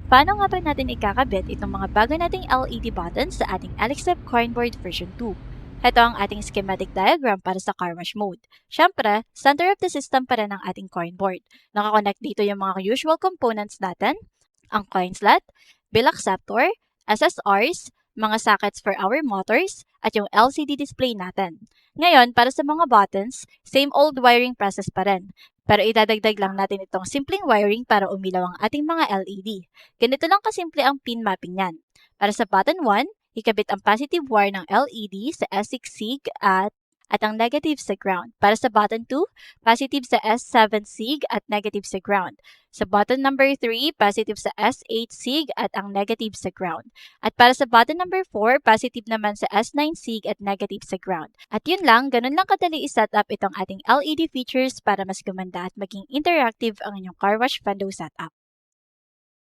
Paano nga ba natin ikakabit itong mga bago nating LED buttons sa ating Alexep Coinboard version 2? Ito ang ating schematic diagram para sa car wash mode. Siyempre, center of the system pa rin ang ating coinboard. Nakakonect dito yung mga usual components natin, ang coin slot, bill acceptor, SSRs, mga sockets for our motors, at yung LCD display natin. Ngayon, para sa mga buttons, same old wiring process pa rin. Pero idadagdag lang natin itong simpleng wiring para umilaw ang ating mga LED. Ganito lang kasimple ang pin mapping niyan. Para sa button 1, ikabit ang positive wire ng LED sa S6 SIG at ang negative sa ground. Para sa button 2, positive sa S7 SIG at negative sa ground. Sa button number 3, positive sa S8 SIG at ang negative sa ground. At para sa button number 4, positive naman sa S9 SIG at negative sa ground. At yun lang, ganun lang kadali i-set up itong ating LED features para mas gumanda at maging interactive ang inyong car wash window setup.